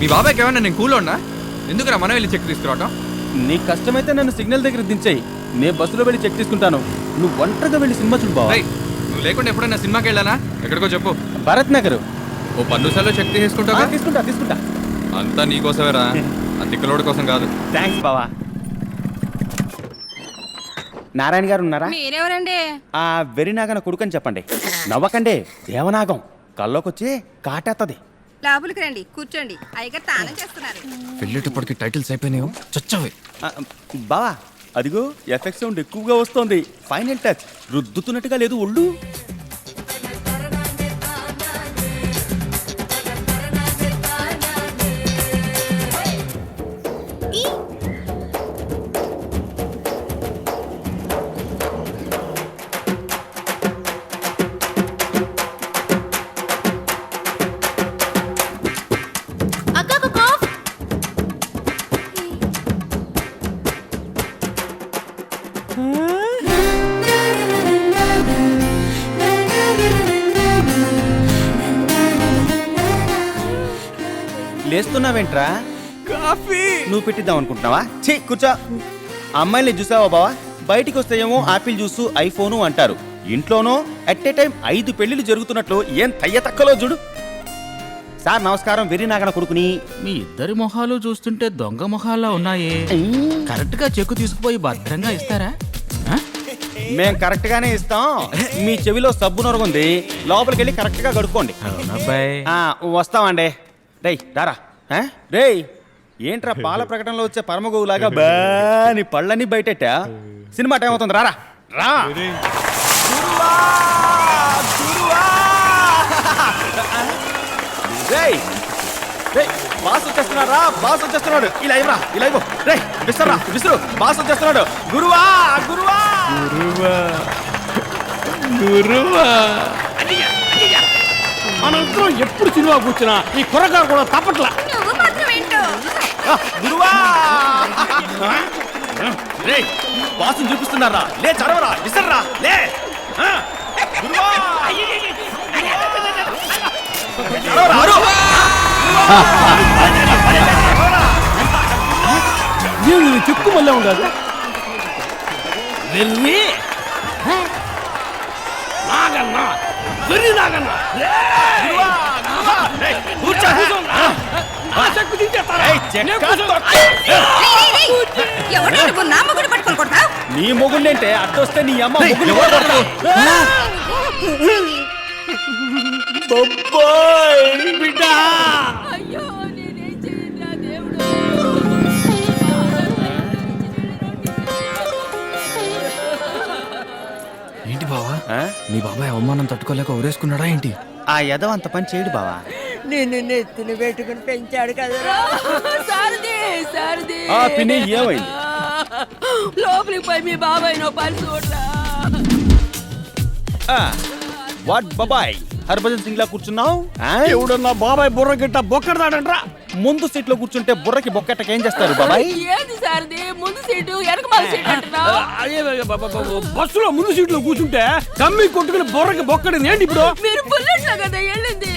మీ బాబాయ్కి ఏమన్నా నేను కూలోన్నా? ఎందుకురా మనం వెళ్ళి చెక్ తీసుకురావటం? నీకు కష్టమైతే నన్ను సిగ్నల్ దగ్గర దించేయి, నేను బస్సులో వెళ్ళి చెక్ తీసుకుంటాను. నువ్వు ఒంటరిగా వెళ్ళి సినిమా చూడు బావా. నువ్వు లేకుండా ఎప్పుడైనా సినిమాకి వెళ్ళానా? ఎక్కడికో చెప్పు. భరత్ నగర్. ఓ 10 నిమిషాల్లో చెక్ తీసుకుంటా. తీసుకుంటా అంతా నీకోసమేరా, ఆ తిక్కలోడి కోసం కాదు. థ్యాంక్స్ బావా. నారాయణ గారు ఉన్నారా? మీరెవరండి? ఆ వెరినాగన కొడుకని చెప్పండి. నవ్వకండి, దేవనాగం కల్లోకొచ్చి కాటేత్తది. లోపలికి రండి, కూర్చోండి. అయ్యగారు తానం చేస్తున్నారు. వెళ్ళేటప్పటికి టైటిల్స్ అయిపోయినాయో చచ్చవి. బావా అదిగో ఎఫెక్ట్ సౌండ్ ఎక్కువగా వస్తోంది. ఫైనల్ టచ్ రుద్దుతున్నట్టుగా లేదు ఒళ్ళు. లేస్తున్నావేంట్రా? కాఫీ నువ్వు పెట్టిద్దాం అనుకుంటున్నావా? ఛీ కూర్చో. అమ్మాయిని చూసావా బావా? బయటికి వస్తేయేమో ఆపిల్ జ్యూసు ఐఫోను అంటారు, ఇంట్లోనో అట్ ఏ టైం 5 పెళ్లిళ్ళు జరుగుతున్నట్లు ఏం తయ్య తక్కలో చూడు. సార్ నమస్కారం, వెర్రినాగన కొడుకుని. మీ ఇద్దరి మొహాలు చూస్తుంటే దొంగ మొహాల్లో ఉన్నాయే. కరెక్ట్ గా చెక్కు తీసుకుపోయి భద్రంగా ఇస్తారా? మేం కరెక్ట్ గానే ఇస్తాం. మీ చెవిలో సబ్బు నొరగుంది, లోపలికి వెళ్ళి కరెక్ట్ గా కడుక్కోండి. వస్తామండి. రేయ్ రారా. రేయ్ ఏంట్రా పాల ప్రకటనలో వచ్చే పరమగోవులాగా బాని పళ్ళని బయటెట్టా? సినిమా టైం అవుతుంది, రారా రా. రేయ్ రేయ్ బాస్ వచ్చేస్తున్నాడు రా, బాస్ వచ్చేస్తున్నాడు. ఇలా ఇవ్వరా, ఇలా ఇవ్వు. రేయ్ విసరా, విసురు, బాస్ వచ్చేస్తున్నాడు. గురువా గురువా గురువా గురువా. మనందరం ఎప్పుడు సినిమా కూర్చున్నా ఈ కుర్రగారు కూడా తప్పట్లా. నువ్వు మాత్రం ఏంటో. గురువా. రేయ్ బాసుని చూపిస్తున్నారా? లే చదవరా, విసర్రా, లే. గురువా చెక్కు మళ్ళీ ఉండదు. వెర్రి నాగన్నా, వెర్రి నాగన్నా, నీ మొగుండంటే అడ్డొస్తే నీ అమ్మ మొగుడు. బిడ్డ అయ్యో నేనేం చేయనా దేవుడు. ఏంటి బావా, మీ బాబాయ్ అవమానం తట్టుకోలేక ఊరేసుకున్నాడా ఏంటి? ఆ యదవ అంత పని చేయడు బావా. నిన్ను నెత్తిని పెట్టుకుని పెంచాడు కదరా. సారది ఆ పిన్ని ఏమైంది? లోపలికి పోయి మీ బాబాయ్ నో పని చూడరా. వాట్ బాబాయ్ హర్భజన్ సింగ్ లా కూర్చున్నావు? ఎవడన్నా బాబాయ్ బుర్ర గిట్ట బొక్కడదాడంట్రా. ముందు సీట్ లో కూర్చుంటే బుర్రకి బొక్కెట్టకి ఏం చేస్తారు బాబాయ్? ఏంది సారది, ముందు సీటు వెనక మళ్ళీ సీట్ అంటున్నావు? బస్సులో ముందు సీట్లో కూర్చుంటే కమ్మి కొట్టుకుని బుర్రకి బొక్కడి ఏంటి ఇప్పుడు? మీరు బుల్లెట్ లో కదా వెళ్ళింది.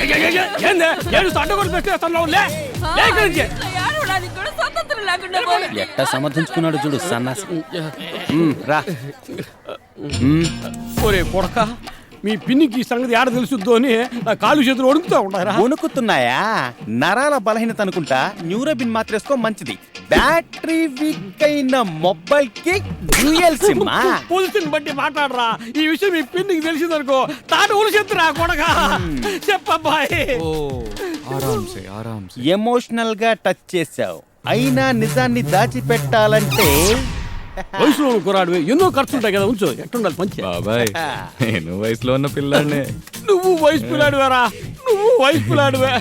ఏడవడానికి కూడా స్వతంత్రం లేకుండా పోయింది. ఎట్టా సమర్థించుకున్నాడు చూడు సన్నాసి. రా. ఒరే కొడక, మీ పిన్నికి సంగతి ఆడ తెలుసుద్దు అని నా కాలు చేతులు వణుకుతూ ఉంటారా? వణుకుతున్నాయా? నరాల బలహీనత అనుకుంటా. న్యూరోబిన్ మాత్రేసుకో, మంచిది. బ్యాటరీ వీక్ అయిన మొబైల్ కి డ్యూయల్ సిమ్. పొజిషన్ బట్టి మాట్లాడరా. ఈ విషయం మీ పిన్నికి తెలిసిందనుకో తాను ఉలిసెత్తురా కొడక. చెప్పబ్బాయి. ఎమోషనల్ గా టచ్ చేసావు, అయినా నిజాన్ని దాచిపెట్టాలంటే వయసులో కురాడు ఎన్నో ఖర్చు ఉంటాయి కదా, ఉంచు. ఎట్టుండాలి పంచి బాబాయ్, నేను వయసులో ఉన్న పిల్లాడినే. నువ్వు వయసు పిల్లాడువేరా, నువ్వు వయసు పిల్లాడువే,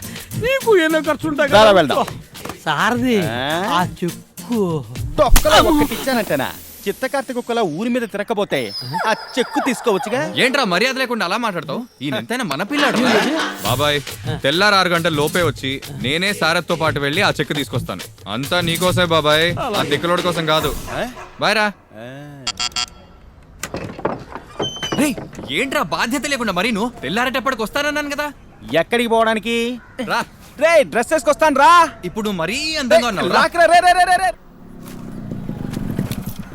నీకు ఎన్నో ఖర్చు ఉంటాయి కదా. వెళ్దాం. సారది ఆ చెక్కు తొక్కలో ఒకటి ఇచ్చానంటనా? చిత్తకార్తె కుక్కలా ఊరి మీద తిరగకపోతే ఆ చెక్కు తీసుకోవచ్చుగా. ఏంట్రా మర్యాద లేకుండా అలా మాట్లాడతావు? ఈయన ఎంతైనా మన పిల్లాడు. బాబాయ్, తెల్లారు 6 గంటల లోపే వచ్చి నేనే సారథ్తో పాటు వెళ్ళి ఆ చెక్ తీసుకొస్తాను. అంతా నీకోసమే బాబాయ్, ఆ తిక్కలోడి కోసం కాదు. బాయ్ రా. ఏంట్రా బాధ్యత లేకుండా మరి నువ్వు తెల్లారేటప్పటికి వస్తానన్నాను కదా. ఎక్కడికి పోవడానికి? రా. రే డ్రెస్ వేసుకొస్తాను రా. ఇప్పుడు మరీ అందంగా ఉన్నావు రా. రాకరా రే రే రే రే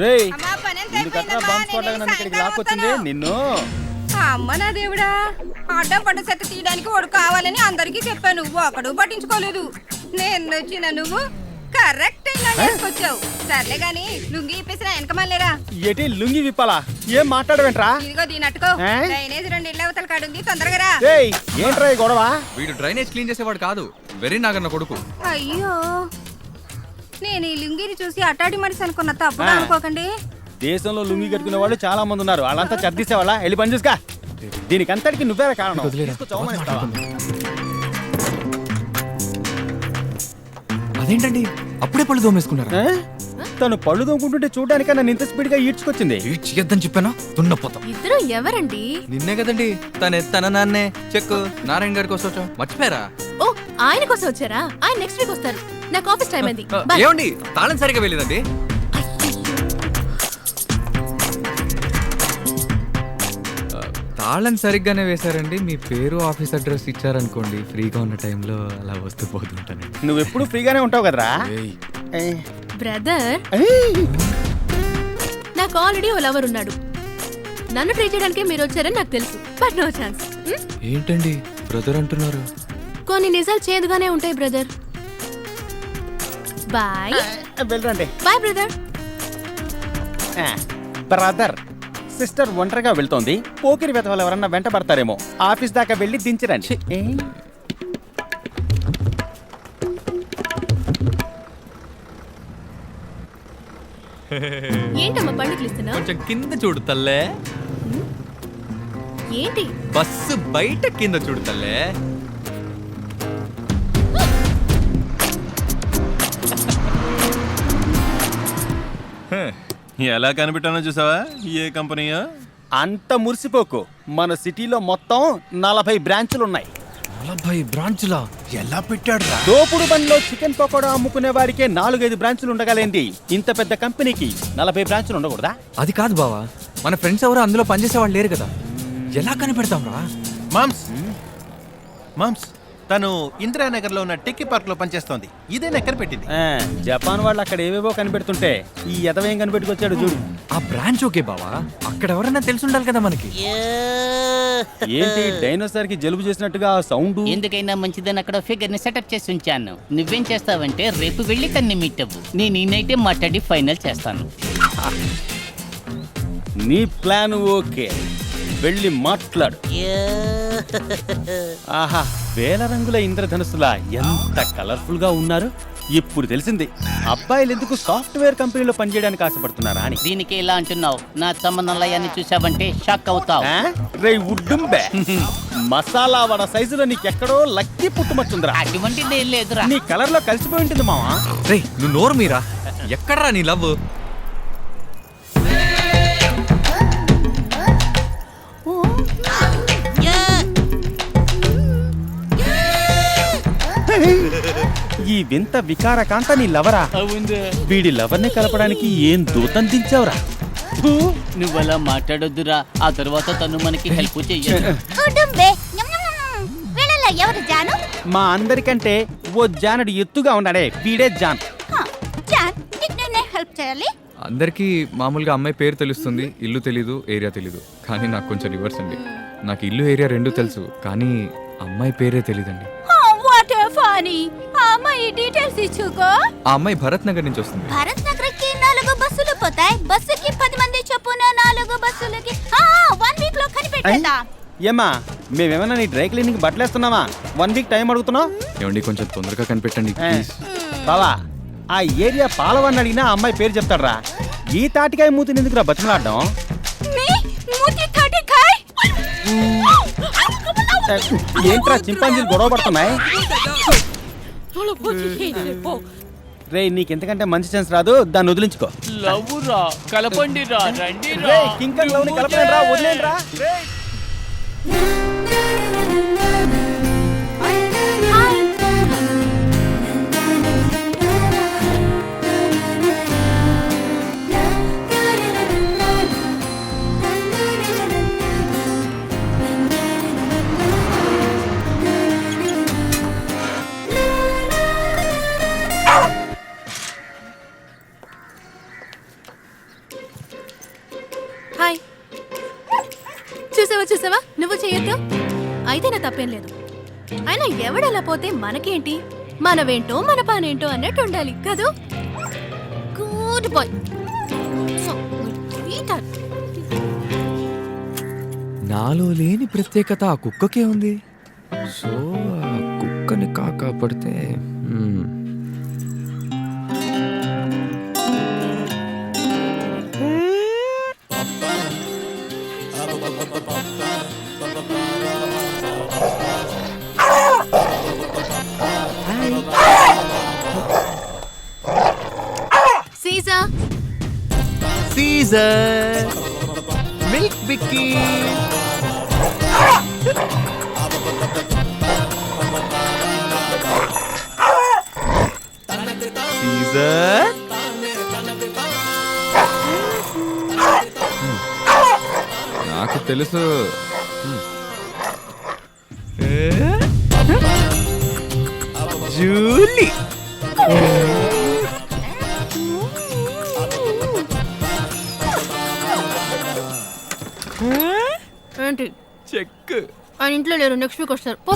రే. అమ్మా, పనంతా ఎందుకట్రా అయిపోయిందమ్మా, బాంబ్స్ నేను కొట్టగా నన్ను ఇక్కడికి సాయంకాలం లాక్కొచ్చింది వస్తాను. నిన్ను? అమ్మ నా దేవుడా, అడ్డం పడ్డ చెత్త తీయడానికి వాడు కావాలని అందరికీ చెప్పాను, ఒకడు పట్టించుకోలేదు. నేను వచ్చిన నువ్వు కరెక్ట్ అయినా వేసుకొచ్చావు. సర్లే గాని లుంగి ఇప్పేసిన వెనకమల్లేరా. ఎటి లుంగి విప్పాలా? ఏం మాట్లాడవేంట్రా? ఇదిగో దీనట్టుకో. ఏ? డ్రైనేజ్ 2 ఇళ్ళ అవతల కాడుంది, తొందరగా రా. రేయ్ ఏంట్రా ఈ గొడవ? వీడు డ్రైనేజ్ క్లీన్ చేసేవాడు కాదు, వెర్రి నాగన్న కొడుకు. అయ్యో, నేను ఈ లుంగిని చూసి అట్టాడి మనిషి అనుకున్న, తప్పుగా అనుకోకండి. దేశంలో లుంగి కట్టుకునే వాళ్ళు చాలా మంది ఉన్నారు. వాళ్ళంతా చర్దీసేవాళ్ళ వెళ్ళి పని చూసుకా. దీనికి అంతటికి నువ్వేరా కారణం. తీసుకొచ్చి అవమానిస్తావా? అదేంటండి అప్పుడే పళ్ళు దోమేసుకున్నారా? ఏ? తను పళ్ళు తోముకుంటుంటే చూడడానికి నన్ను ఇంత స్పీడ్ గా ఈడ్చుకొచ్చింది. చేయొద్దని చెప్పానా? దున్నపోతాం. ఇద్దరు ఎవరండి? నిన్నే కదండి తన నాన్నే చెక్కు నారాయణ గారి కోసం వచ్చాం, మర్చిపోయారా? ఓ, ఆయన కోసం వచ్చారా? ఆయన నెక్స్ట్ వీక్ వస్తారు. నాకు ఆఫీస్ టైం అయింది. Bye. ఏమండి తాళం సరిగా వెళ్ళేదండి. తాళం సరిగ్గానే వేశారండి. మీ పేరు ఆఫీస్ అడ్రస్ ఇచ్చారనుకోండి, ఫ్రీగా ఉన్న టైంలో అలా వస్తూ పోతుంటానండి. నువ్వు ఎప్పుడు ఫ్రీగానే ఉంటావు కదరా. ఏ. బ్రదర్, ఏయ్. నాకు ఆల్రెడీ ఓ లవర్ ఉన్నాడు. నన్ను ట్రై చేయడానికి మీరు వచ్చారని నాకు తెలుసు, బట్ నో ఛాన్స్. ఏంటండి బ్రదర్ అంటున్నారు? కొన్ని నిజాలు చేదుగానే ఉంటాయి బ్రదర్. బాయ్ వెళ్ళరండి. Bye brother. బ్రదర్ సిస్టర్ ఒంటరిగా వెళ్తోంది. పోకిరి వెతవాళ్ళు ఎవరన్నా వెంట పడతారేమో. ఆఫీస్ దాకా వెళ్ళి దించరండి. ఏంటమ్మా పండుగలు ఇస్తున్నా? కొంచెం కింద చూడు తల్లే. ఏంటి? బస్సు బయట కింద చూడు తల్లే. ఎలా కనిపెట్టానో చూసావా? ఏ కంపెనీయో? అంత మురిసిపోకు. మన సిటీలో మొత్తం 40 బ్రాంచులు ఉన్నాయి. 40 బ్రాంచులా? ఎలా పెట్టాడు రా? దోపుడు బండిలో చికెన్ పకోడా అమ్ముకునే వారికే 4-5 బ్రాంచులు ఉండగలేంది. ఇంత పెద్ద కంపెనీకి 40 బ్రాంచులు ఉండకూడదా? అది కాదు బావా, మన ఫ్రెండ్స్ ఎవరు అందులో పనిచేసే వాళ్ళు లేరు కదా, ఎలా కనిపెడతాం రా? మామ్స్ తను ఇందిరానగర్ లో ఉన్న టెక్కీ పార్క్ లో పనిచేస్తోంది. ఇదే నెక్కర్ పెట్టింది. జపాన్ వాళ్ళు అక్కడ ఏవేవో కనిపెడుతుంటే ఈ ఎదవేం కనిపెట్టుకొచ్చాడు చూడు. ఆ బ్రాంచ్ ఓకే బావా, అక్కడ ఎవరన్నా తెలిసి ఉండాలి కదా మనకి. ఏంటి డైనోసార్ కి జలుబు చేసినట్టుగా సౌండ్? ఎందుకైనా మంచిదని అక్కడ ఫిగర్ ని సెటప్ చేసి ఉంచాను. నువ్వేం చేస్తావంటే రేపు వెళ్ళి కన్ని మీట్ అవ్వు. నేను ఈ నైటే మాట్లాడి ఫైనల్ చేస్తాను. నీ ప్లాన్ ఓకే, వెళ్ళి మాట్లాడు. ఆహా, వేల రంగుల ఇంద్రధనుసులా ఎంత కలర్ఫుల్ గా ఉన్నారు. ఇప్పుడు తెలిసింది అబ్బాయిలు ఎందుకు సాఫ్ట్వేర్ కంపెనీలో పనిచేయడానికి ఆశపడుతున్నారా అని. దీనికి ఎలా అంటున్నావు? నా సంబంధాలయాన్ని చూసావంటే షాక్ అవుతావు. రే ఉడ్డుంబే, మసాలా వడ సైజులో నీకెక్కడో లక్కీ పుట్టుమచ్చుందిరా. అటువంటిది ఏం లేదురా. నీ కలర్ లో కలిసిపోయి ఉంటుంది మావా. రే నువ్వు నోరు మీరా, ఎక్కడరా నీ లవ్? ఈ వింత వికారకాంత నీ లవరా? వీడి లవర్ని కలపడానికి ఏం దూతం దించావురా? నువ్వలా మాట్లాడొద్దురా, ఆ తర్వాత తను మనకి హెల్ప్ చెయ్యదు. ఎవరు జాను? మా అందరికంటే ఓ జానుడు ఎత్తుగా ఉన్నాడే, వీడే జాన్. జాన్, నీకు నేనే హెల్ప్ చేయాలి. అందరికీ మామూలుగా అమ్మాయి పేరు తెలుస్తుంది, ఇల్లు తెలీదు, ఏరియా తెలీదు. కానీ నాకు కొంచెం రివర్స్ అండి. నాకు ఇల్లు ఏరియా రెండూ తెలుసు, కానీ అమ్మాయి పేరే తెలీదండి. What funny. అమ్మాయి డీటెయిల్స్ ఇచ్చుకో. ఆ అమ్మాయి భరత్ నగర్ నుంచి వస్తుంది. భారత్ నగర్కి 4 బస్సులు పోతాయి. బస్సుకి 10 మంది చొప్పున 4 బస్సులకి 1 వీక్ లో కనిపెట్టేదా? ఏమా మేమేమన్నా నీ డ్రై క్లీనింగ్ బట్టలేస్తున్నావా? 1 వీక్ టైం అడుగుతున్నావు. ఏమండి కొంచెం తొందరగా కనిపెట్టండి ప్లీజ్. బావా, ఆ ఏరియా పాలవని అడిగినా ఆ అమ్మాయి పేరు చెప్తాడ్రా. ఈ తాటికాయ మూతిని ఎందుకురా బతిమలాడడం? ఏంట్రా చింపాంజీలు గొడవ పడుతున్నాయి? రే నీకెంతకంటే మంచి ఛాన్స్ రాదు, దాన్ని వదిలించుకో. లవ్వురా, కలపండిరా, రండిరా. రే కింగ్ అండ్ లవ్ ని కలపలేండ్రా, వదిలేండ్రా. వచ్చేసావా నువ్వు చేయొద్దు అయితే నా తప్పేం లేదు అయినా ఎవడలా పోతే మనకేంటి మనవేంటో మన పనేంటో అన్నట్టు ఉండాలి కదూ గుడ్ బాయ్ నాలో లేని ప్రత్యేకత ఆ కుక్కకే ఉంది సో ఆ కుక్కని కాకాపడితే సీజా సీజర్ మిల్క్ బిక్కీ సీజర్ నాకు తెలుసు జూలీ ఏంటి చెక్ ఆయన ఇంట్లో లేరు నెక్స్ట్ వీక్ వస్తారు పో